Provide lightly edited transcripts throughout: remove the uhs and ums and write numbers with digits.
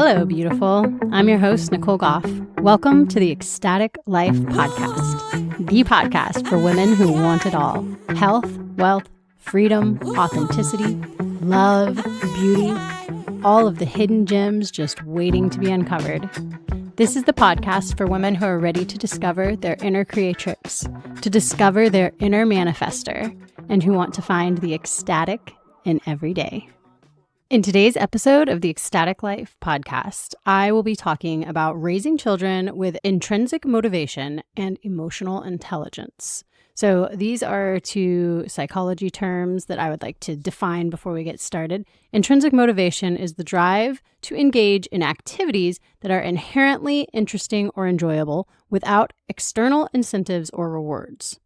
Hello, beautiful. I'm your host, Nicole Goff. Welcome to the Ecstatic Life Podcast, the podcast for women who want it all. Health, wealth, freedom, authenticity, love, beauty, all of the hidden gems just waiting to be uncovered. This is the podcast for women who are ready to discover their inner creatrix, to discover their inner manifester, and who want to find the ecstatic in every day. In today's episode of the Ecstatic Life podcast, I will be talking about raising children with intrinsic motivation and emotional intelligence. So these are two psychology terms that I would like to define before we get started. Intrinsic motivation is the drive to engage in activities that are inherently interesting or enjoyable without external incentives or rewards.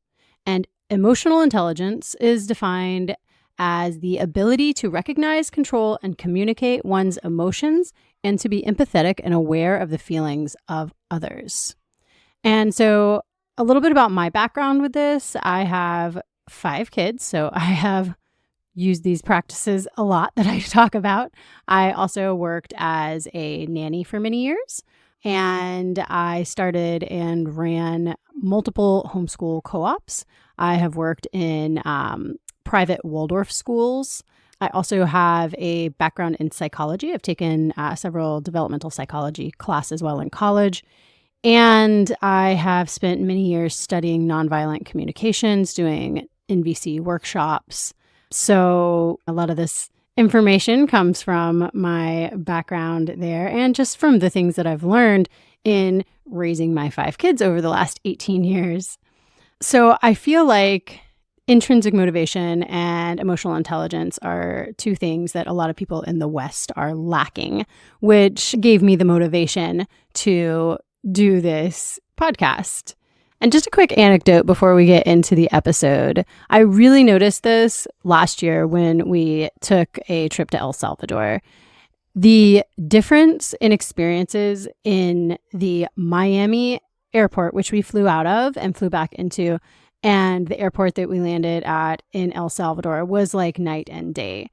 And emotional intelligence is defined as the ability to recognize, control, and communicate one's emotions and to be empathetic and aware of the feelings of others. And so a little bit about my background with this. I have 5 kids, so I have used these practices a lot that I talk about. I also worked as a nanny for many years, and I started and ran multiple homeschool co-ops. I have worked in private Waldorf schools. I also have a background in psychology. I've taken several developmental psychology classes while in college. And I have spent many years studying nonviolent communications, doing NVC workshops. So a lot of this information comes from my background there and just from the things that I've learned in raising my 5 kids over the last 18 years. So I feel like intrinsic motivation and emotional intelligence are two things that a lot of people in the West are lacking, which gave me the motivation to do this podcast. And just a quick anecdote before we get into the episode. I really noticed this last year when we took a trip to El Salvador. The difference in experiences in the Miami airport, which we flew out of and flew back into, and the airport that we landed at in El Salvador was like night and day.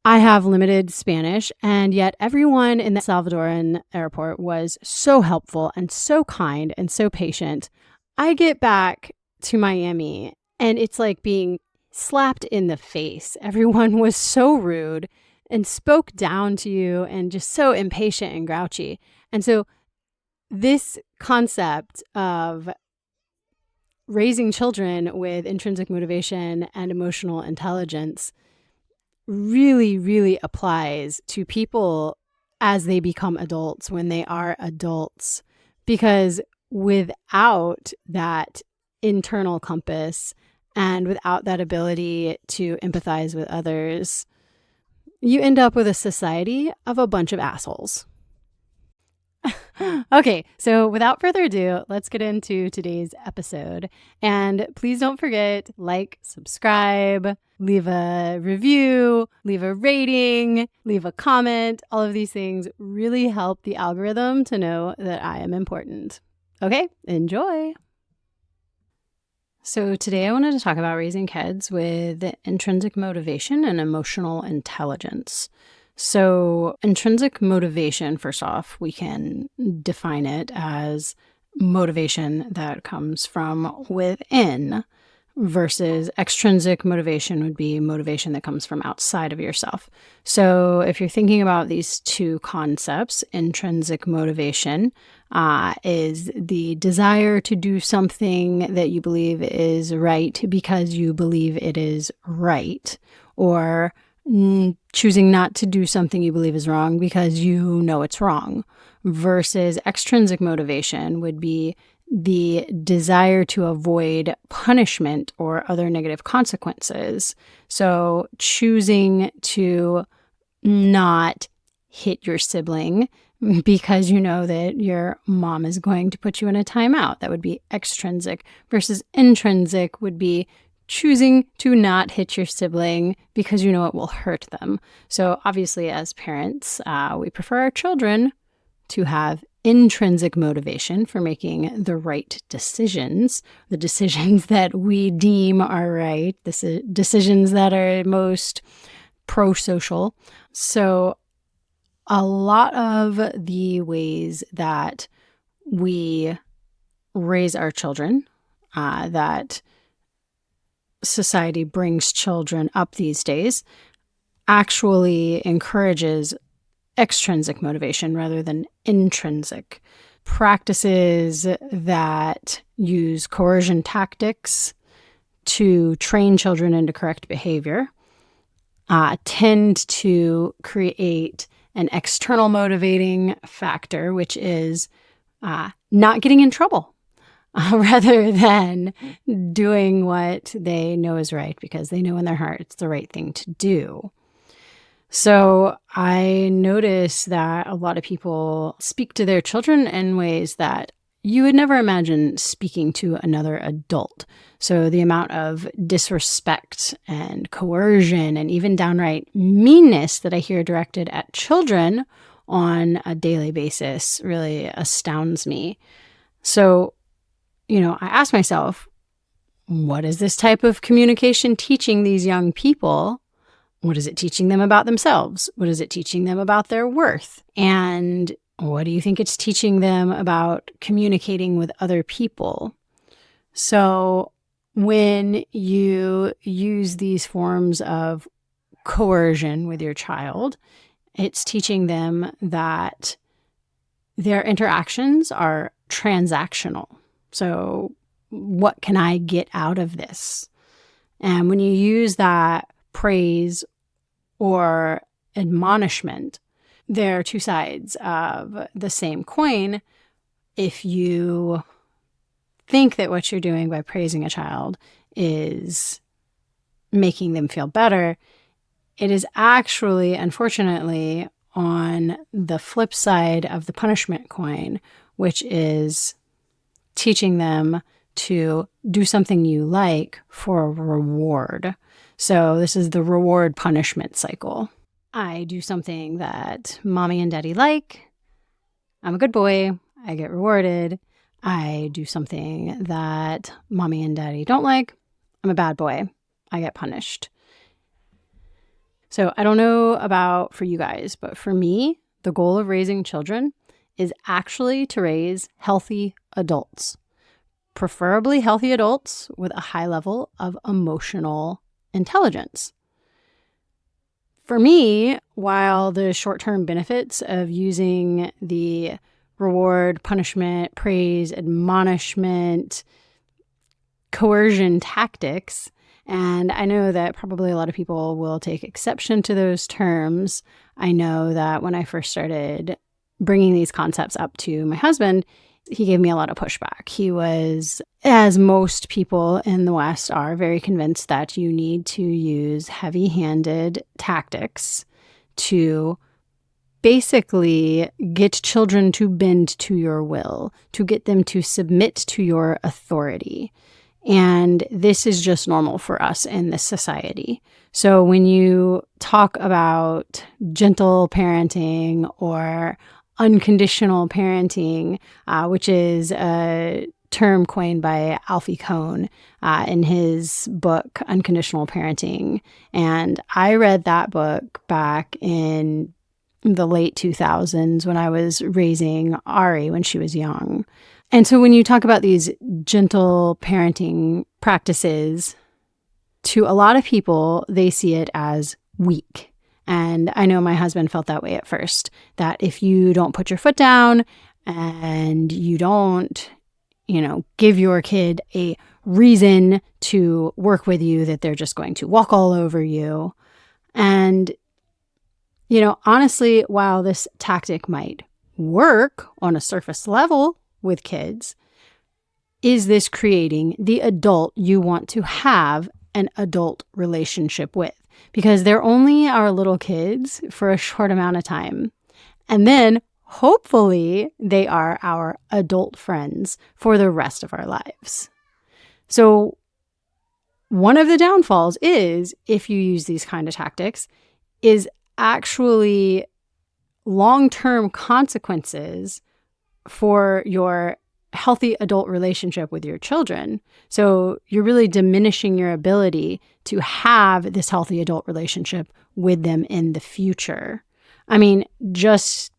I have limited Spanish, and yet everyone in the Salvadoran airport was so helpful and so kind and so patient. I get back to Miami, and it's like being slapped in the face. Everyone was so rude and spoke down to you and just so impatient and grouchy. And so this concept of raising children with intrinsic motivation and emotional intelligence really, really applies to people as they become adults, when they are adults, because without that internal compass and without that ability to empathize with others, you end up with a society of a bunch of assholes. Okay, so without further ado, let's get into today's episode. And please don't forget, like, subscribe, leave a review, leave a rating, leave a comment. All of these things really help the algorithm to know that I am important. Okay, enjoy. So today I wanted to talk about raising kids with intrinsic motivation and emotional intelligence. So intrinsic motivation, first off, we can define it as motivation that comes from within, versus extrinsic motivation would be motivation that comes from outside of yourself. So if you're thinking about these two concepts, intrinsic motivation is the desire to do something that you believe is right because you believe it is right, or choosing not to do something you believe is wrong because you know it's wrong, versus extrinsic motivation would be the desire to avoid punishment or other negative consequences. So choosing to not hit your sibling because you know that your mom is going to put you in a timeout. That would be extrinsic, versus intrinsic would be choosing to not hit your sibling because you know it will hurt them. So obviously as parents, we prefer our children to have intrinsic motivation for making the right decisions, the decisions that we deem are right, decisions that are most pro-social. So A lot of the ways that we raise our children, that society brings children up these days, actually encourages extrinsic motivation rather than intrinsic. Practices that use coercion tactics to train children into correct behavior tend to create an external motivating factor, which is not getting in trouble rather than doing what they know is right because they know in their heart it's the right thing to do. So I notice that a lot of people speak to their children in ways that you would never imagine speaking to another adult. So the amount of disrespect and coercion and even downright meanness that I hear directed at children on a daily basis really astounds me. So, I ask myself, what is this type of communication teaching these young people? What is it teaching them about themselves? What is it teaching them about their worth? And what do you think it's teaching them about communicating with other people? So when you use these forms of coercion with your child, it's teaching them that their interactions are transactional. So what can I get out of this? And when you use that praise or admonishment, they're two sides of the same coin. If you think that what you're doing by praising a child is making them feel better, it is actually, unfortunately, on the flip side of the punishment coin, which is teaching them to do something you like for a reward. So this is the reward punishment cycle. I do something that mommy and daddy like. I'm a good boy. I get rewarded. I do something that mommy and daddy don't like. I'm a bad boy. I get punished. So I don't know about for you guys, but for me, the goal of raising children is actually to raise healthy adults, preferably healthy adults with a high level of emotional intelligence. For me, while the short-term benefits of using the reward, punishment, praise, admonishment, coercion tactics, and I know that probably a lot of people will take exception to those terms. I know that when I first started bringing these concepts up to my husband, he gave me a lot of pushback. He was, as most people in the West are, very convinced that you need to use heavy-handed tactics to basically get children to bend to your will, to get them to submit to your authority. And this is just normal for us in this society. So when you talk about gentle parenting or unconditional parenting, which is a term coined by Alfie Kohn in his book, Unconditional Parenting. And I read that book back in the late 2000s when I was raising Ari when she was young. And so when you talk about these gentle parenting practices, to a lot of people, they see it as weak. And I know my husband felt that way at first, that if you don't put your foot down and you don't, give your kid a reason to work with you, that they're just going to walk all over you. And, honestly, while this tactic might work on a surface level with kids, is this creating the adult you want to have an adult relationship with? Because they're only our little kids for a short amount of time. And then hopefully they are our adult friends for the rest of our lives. So one of the downfalls is, if you use these kind of tactics, is actually long-term consequences for your healthy adult relationship with your children. So you're really diminishing your ability to have this healthy adult relationship with them in the future. I mean, just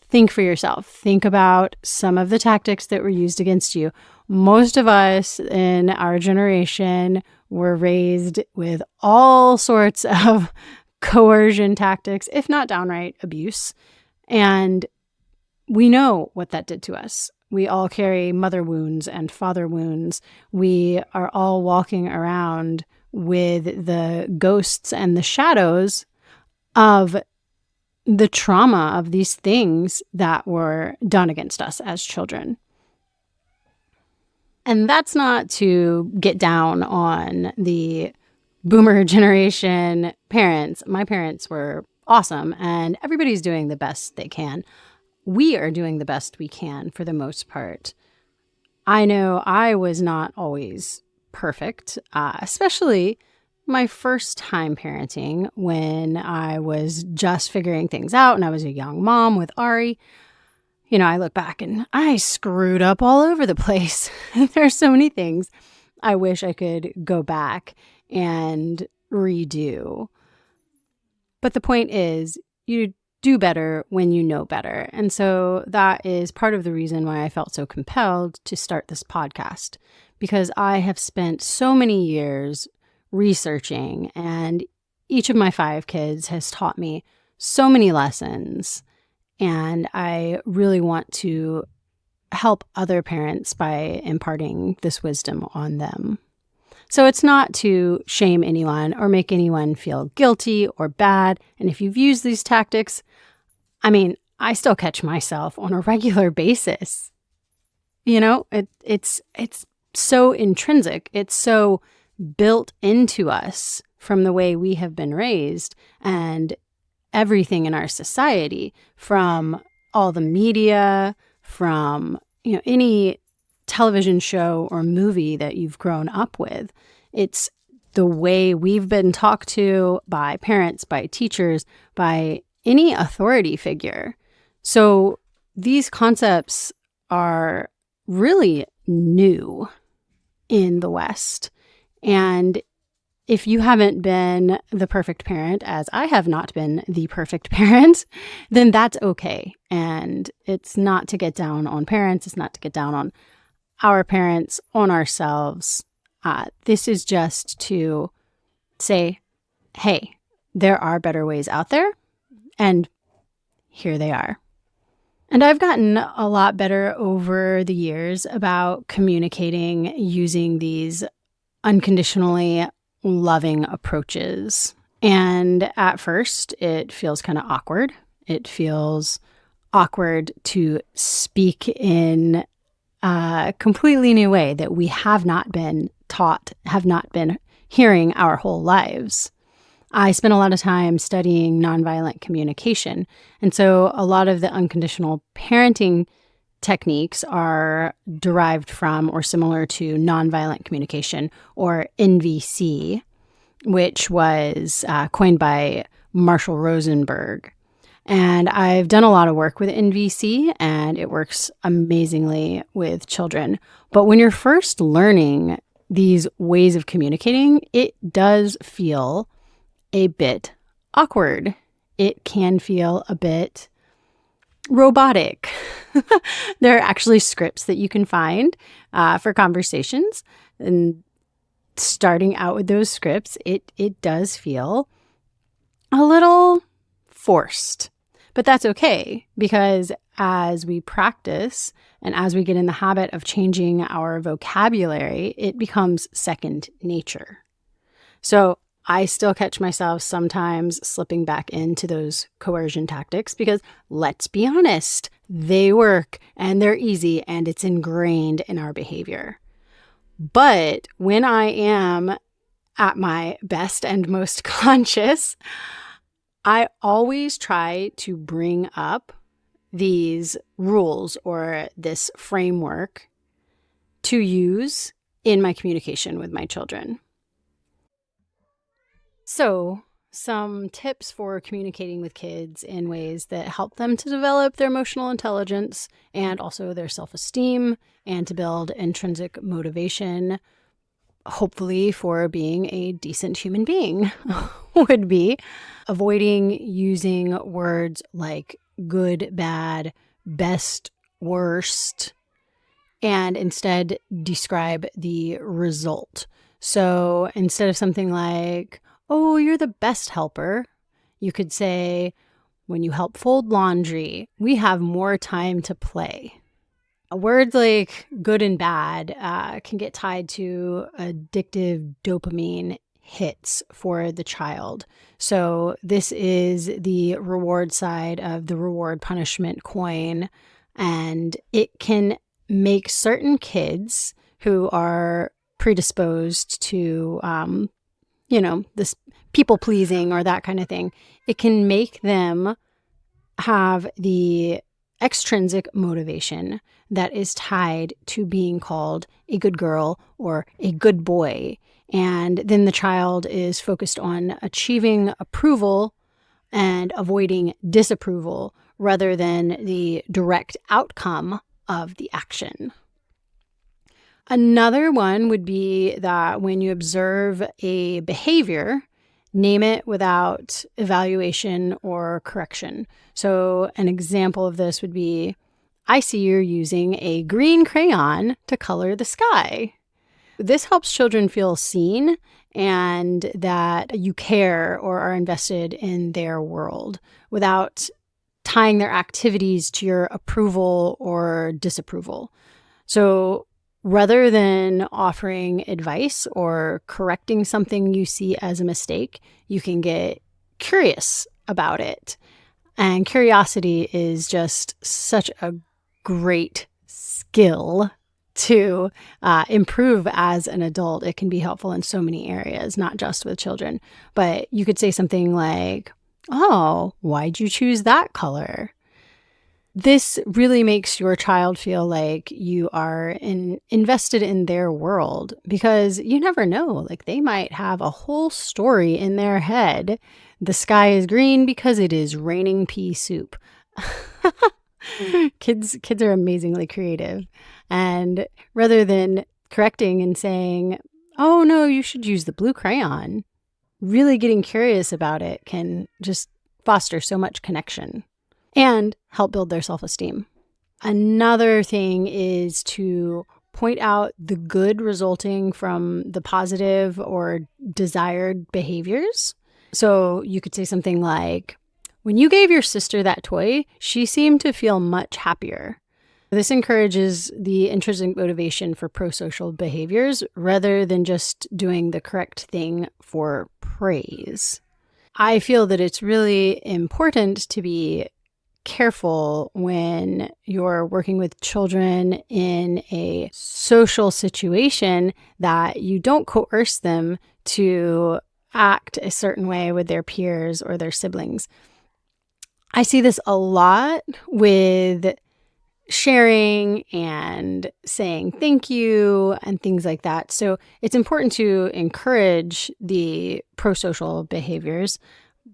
think for yourself. Think about some of the tactics that were used against you. Most of us in our generation were raised with all sorts of coercion tactics, if not downright abuse. And we know what that did to us. We all carry mother wounds and father wounds. We are all walking around with the ghosts and the shadows of the trauma of these things that were done against us as children. And that's not to get down on the boomer generation parents. My parents were awesome, and everybody's doing the best they can. We are doing the best we can for the most part. I know I was not always perfect, especially my first time parenting when I was just figuring things out and I was a young mom with Ari. You know, I look back and I screwed up all over the place. There's so many things I wish I could go back and redo. But the point is, you do better when you know better. And so that is part of the reason why I felt so compelled to start this podcast, because I have spent so many years researching, and each of my 5 kids has taught me so many lessons. And I really want to help other parents by imparting this wisdom on them. So it's not to shame anyone or make anyone feel guilty or bad. And if you've used these tactics, I mean, I still catch myself on a regular basis. You know, it's so intrinsic. It's so built into us from the way we have been raised and everything in our society, from all the media, from, you know, any television show or movie that you've grown up with. It's the way we've been talked to by parents, by teachers, by any authority figure. So these concepts are really new in the West. And if you haven't been the perfect parent, as I have not been the perfect parent, then that's okay. And it's not to get down on parents. It's not to get down on our parents, on ourselves. This is just to say, hey, there are better ways out there, and here they are. And I've gotten a lot better over the years about communicating using these unconditionally loving approaches. And at first, it feels kind of awkward. It feels awkward to speak in a completely new way that we have not been taught, have not been hearing our whole lives. I spent a lot of time studying nonviolent communication. And so a lot of the unconditional parenting techniques are derived from or similar to nonviolent communication, or NVC, which was coined by Marshall Rosenberg. And I've done a lot of work with NVC, and it works amazingly with children. But when you're first learning these ways of communicating, it does feel a bit awkward. It can feel a bit robotic. There are actually scripts that you can find for conversations. And starting out with those scripts, it does feel a little forced. But that's okay, because as we practice and as we get in the habit of changing our vocabulary, it becomes second nature. So I still catch myself sometimes slipping back into those coercion tactics because, let's be honest, they work and they're easy and it's ingrained in our behavior. But when I am at my best and most conscious, I always try to bring up these rules or this framework to use in my communication with my children. So, some tips for communicating with kids in ways that help them to develop their emotional intelligence and also their self-esteem, and to build intrinsic motivation. hopefully for being a decent human being, would be avoiding using words like good, bad, best, worst, and instead describe the result. So instead of something like, oh, you're the best helper, you could say, when you help fold laundry, we have more time to play. Words like good and bad can get tied to addictive dopamine hits for the child. So this is the reward side of the reward punishment coin, and it can make certain kids who are predisposed to, this people pleasing or that kind of thing, it can make them have the extrinsic motivation that is tied to being called a good girl or a good boy. And then the child is focused on achieving approval and avoiding disapproval rather than the direct outcome of the action. Another one would be that when you observe a behavior, name it without evaluation or correction. So an example of this would be, I see you're using a green crayon to color the sky. This helps children feel seen and that you care or are invested in their world without tying their activities to your approval or disapproval. So rather than offering advice or correcting something you see as a mistake, you can get curious about it. And curiosity is just such a great skill to improve as an adult. It can be helpful in so many areas, not just with children. But you could say something like, oh, why'd you choose that color? This really makes your child feel like you are invested in their world, because you never know, like they might have a whole story in their head. The sky is green because it is raining pea soup. Kids are amazingly creative. And rather than correcting and saying, oh no, you should use the blue crayon, really getting curious about it can just foster so much connection and help build their self-esteem. Another thing is to point out the good resulting from the positive or desired behaviors. So you could say something like, when you gave your sister that toy, she seemed to feel much happier. This encourages the intrinsic motivation for pro-social behaviors rather than just doing the correct thing for praise. I feel that it's really important to be careful when you're working with children in a social situation that you don't coerce them to act a certain way with their peers or their siblings. I see this a lot with sharing and saying thank you and things like that. So it's important to encourage the pro-social behaviors.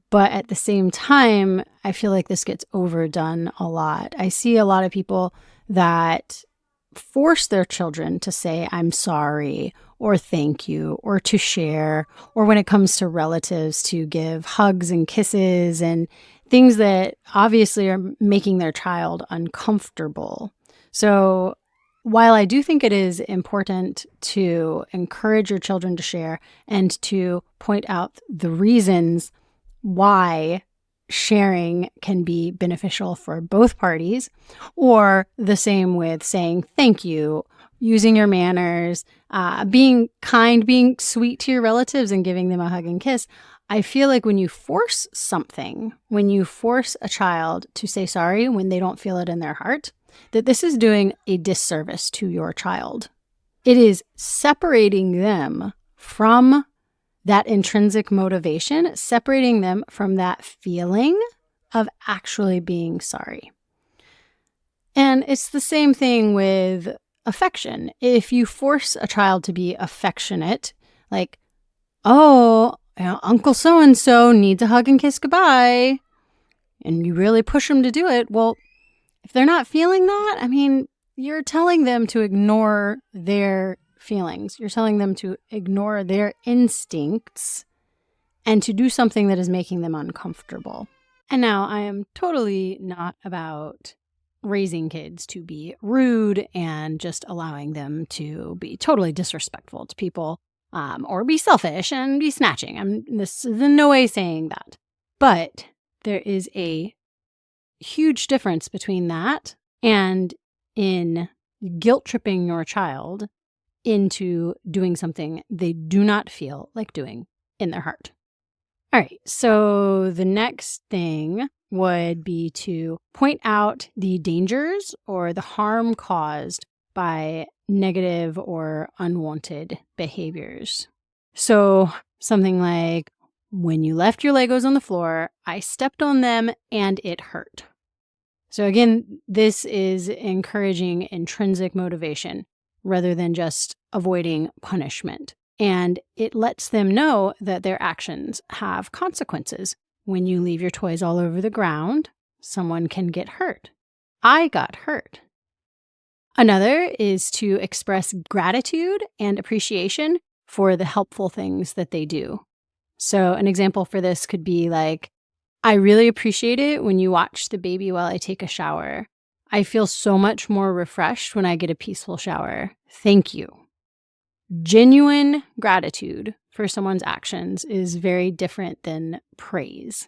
But at the same time, I feel like this gets overdone a lot. I see a lot of people that force their children to say, I'm sorry, or thank you, or to share, or when it comes to relatives, to give hugs and kisses and things that obviously are making their child uncomfortable. So while I do think it is important to encourage your children to share and to point out the reasons why sharing can be beneficial for both parties, or the same with saying thank you, using your manners, being kind, being sweet to your relatives and giving them a hug and kiss. I feel like when you force something, when you force a child to say sorry when they don't feel it in their heart, that this is doing a disservice to your child. It is separating them from that intrinsic motivation, separating them from that feeling of actually being sorry. And it's the same thing with affection. If you force a child to be affectionate, like, oh, Uncle so-and-so needs a hug and kiss goodbye, and you really push them to do it, well, if they're not feeling that, you're telling them to ignore their feelings. You're telling them to ignore their instincts and to do something that is making them uncomfortable. And now I am totally not about raising kids to be rude and just allowing them to be totally disrespectful to people or be selfish and be snatching. This is in no way saying that. But there is a huge difference between that and in guilt tripping your child into doing something they do not feel like doing in their heart. All right, so the next thing would be to point out the dangers or the harm caused by negative or unwanted behaviors. So something like, when you left your Legos on the floor, I stepped on them and it hurt. So again, this is encouraging intrinsic motivation rather than just avoiding punishment. And it lets them know that their actions have consequences. When you leave your toys all over the ground, someone can get hurt. I got hurt. Another is to express gratitude and appreciation for the helpful things that they do. So an example for this could be like, I really appreciate it when you watch the baby while I take a shower. I feel so much more refreshed when I get a peaceful shower. Thank you. Genuine gratitude for someone's actions is very different than praise.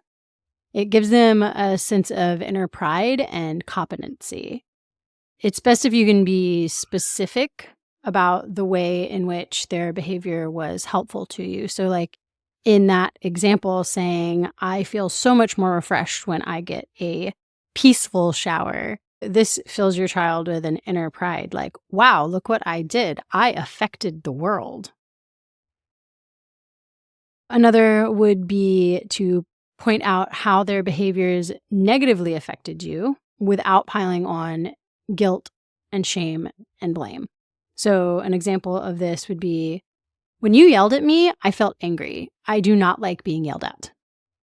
It gives them a sense of inner pride and competency. It's best if you can be specific about the way in which their behavior was helpful to you. So like in that example saying, I feel so much more refreshed when I get a peaceful shower. This fills your child with an inner pride, like, wow, look what I did. I affected the world. Another would be to point out how their behaviors negatively affected you without piling on guilt and shame and blame. So an example of this would be, when you yelled at me, I felt angry. I do not like being yelled at.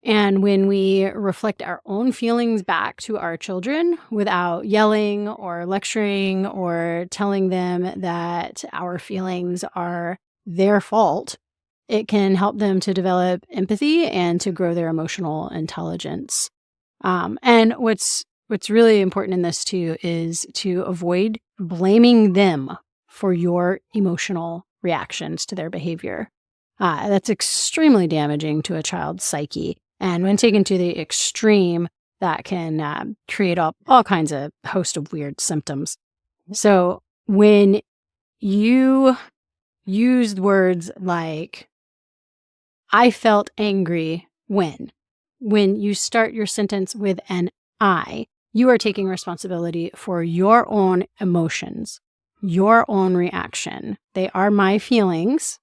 And when we reflect our own feelings back to our children without yelling or lecturing or telling them that our feelings are their fault, it can help them to develop empathy and to grow their emotional intelligence. And what's really important in this too is to avoid blaming them for your emotional reactions to their behavior. That's extremely damaging to a child's psyche. And when taken to the extreme, that can create all kinds of host of weird symptoms. So when you used words like, I felt angry when you start your sentence with an I, you are taking responsibility for your own emotions, your own reaction. They are my feelings.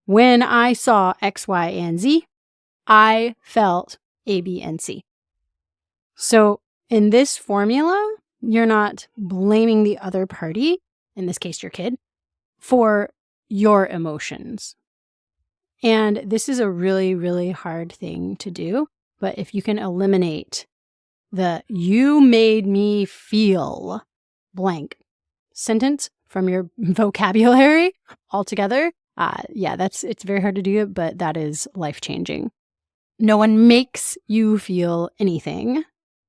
When I saw X, Y, and Z, I felt A, B, and C. So in this formula, you're not blaming the other party, in this case your kid, for your emotions. And this is a really, really hard thing to do. But if you can eliminate the you made me feel blank sentence from your vocabulary altogether, it's very hard to do, but that is life-changing. No one makes you feel anything.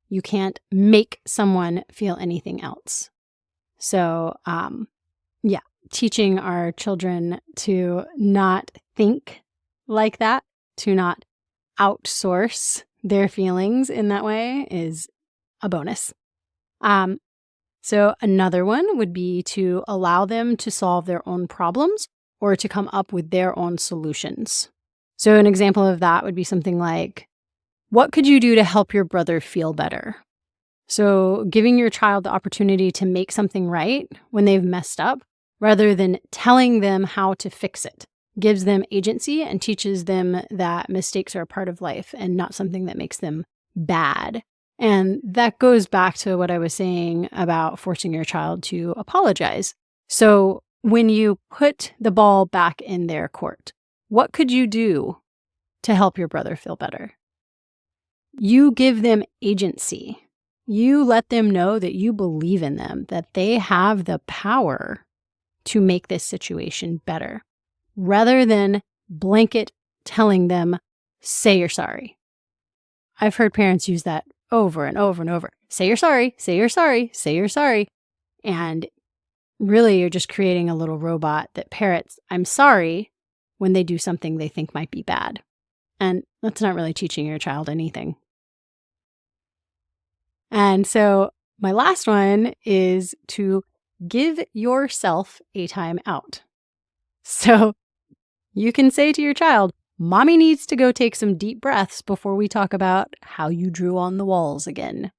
You can't make someone feel anything else. So, teaching our children to not think like that, to not outsource their feelings in that way is a bonus. So another one would be to allow them to solve their own problems or to come up with their own solutions. So an example of that would be something like, what could you do to help your brother feel better? So giving your child the opportunity to make something right when they've messed up, rather than telling them how to fix it, gives them agency and teaches them that mistakes are a part of life and not something that makes them bad. And that goes back to what I was saying about forcing your child to apologize. So when you put the ball back in their court, what could you do to help your brother feel better? You give them agency. You let them know that you believe in them, that they have the power to make this situation better, rather than blanket telling them, say you're sorry. I've heard parents use that over and over and over. Say you're sorry, say you're sorry, say you're sorry. And really, you're just creating a little robot that parrots, I'm sorry, when they do something they think might be bad. And that's not really teaching your child anything. And so my last one is to give yourself a time out. So you can say to your child, Mommy needs to go take some deep breaths before we talk about how you drew on the walls again.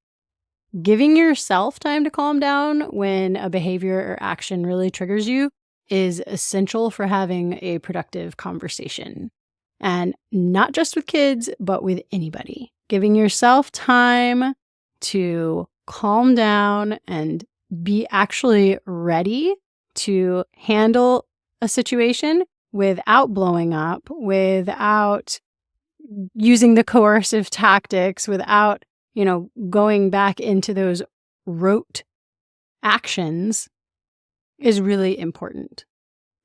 Giving yourself time to calm down when a behavior or action really triggers you is essential for having a productive conversation. And not just with kids, but with anybody. Giving yourself time to calm down and be actually ready to handle a situation without blowing up, without using the coercive tactics, without, going back into those rote actions is really important.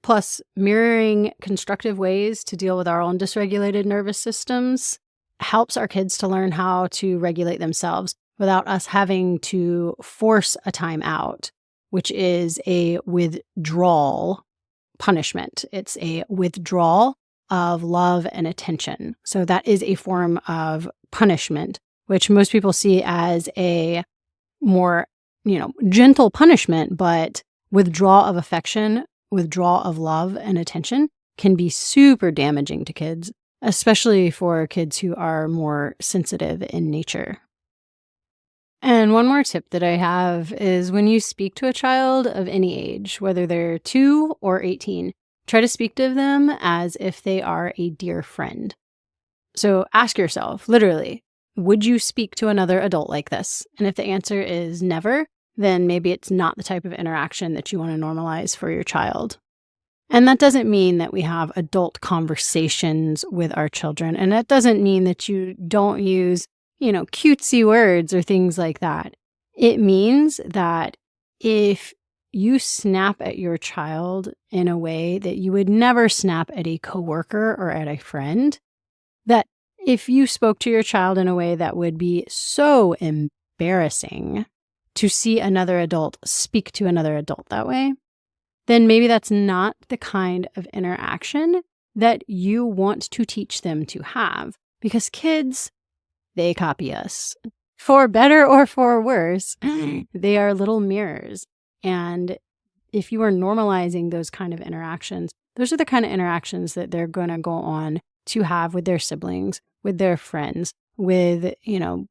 Plus, mirroring constructive ways to deal with our own dysregulated nervous systems helps our kids to learn how to regulate themselves without us having to force a time out, which is a withdrawal punishment. It's a withdrawal of love and attention. So that is a form of punishment, which most people see as a more, gentle punishment, but withdrawal of affection, withdrawal of love and attention can be super damaging to kids, especially for kids who are more sensitive in nature. And one more tip that I have is when you speak to a child of any age, whether they're 2 or 18, try to speak to them as if they are a dear friend. So ask yourself, literally, would you speak to another adult like this? And if the answer is never, then maybe it's not the type of interaction that you want to normalize for your child. And that doesn't mean that we have adult conversations with our children. And that doesn't mean that you don't use, cutesy words or things like that. It means that if you snap at your child in a way that you would never snap at a coworker or at a friend, that if you spoke to your child in a way that would be so embarrassing to see another adult speak to another adult that way, then maybe that's not the kind of interaction that you want to teach them to have. Because kids, they copy us. For better or for worse, they are little mirrors. And if you are normalizing those kind of interactions, those are the kind of interactions that they're going to go on to have with their siblings, with their friends, with, in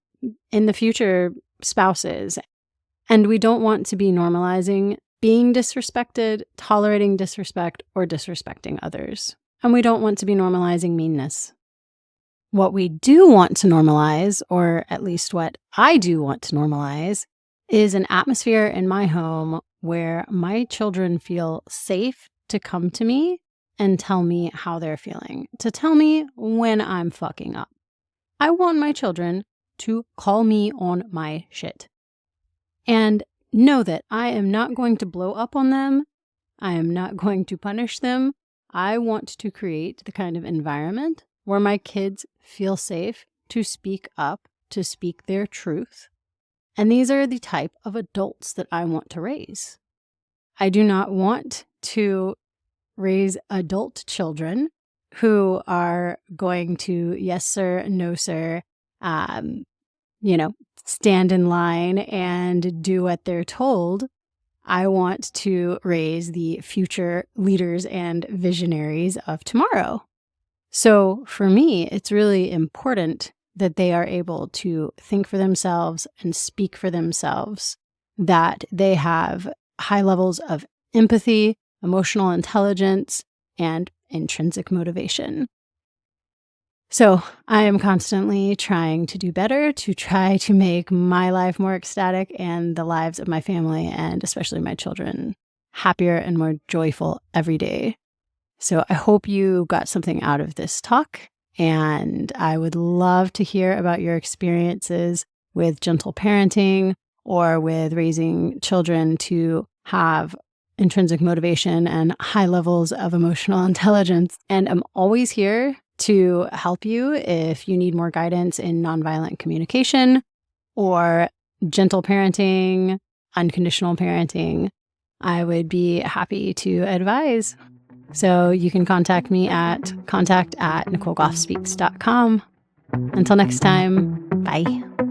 the future, spouses. And we don't want to be normalizing being disrespected, tolerating disrespect, or disrespecting others. And we don't want to be normalizing meanness. What we do want to normalize, or at least what I do want to normalize, is an atmosphere in my home where my children feel safe to come to me and tell me how they're feeling, to tell me when I'm fucking up. I want my children to call me on my shit. And know that I am not going to blow up on them. I am not going to punish them. I want to create the kind of environment where my kids feel safe to speak up, to speak their truth. And these are the type of adults that I want to raise. I do not want to raise adult children who are going to, yes, sir, no, sir, stand in line and do what they're told. I want to raise the future leaders and visionaries of tomorrow. So for me, it's really important that they are able to think for themselves and speak for themselves, that they have high levels of empathy, emotional intelligence, and intrinsic motivation. So I am constantly trying to do better, to try to make my life more ecstatic and the lives of my family, and especially my children, happier and more joyful every day. So I hope you got something out of this talk, and I would love to hear about your experiences with gentle parenting or with raising children to have intrinsic motivation and high levels of emotional intelligence. And I'm always here to help you if you need more guidance in nonviolent communication or gentle parenting, unconditional parenting. I would be happy to advise. So you can contact me at contact@NicoleGoffSpeaks.com. Until next time, bye.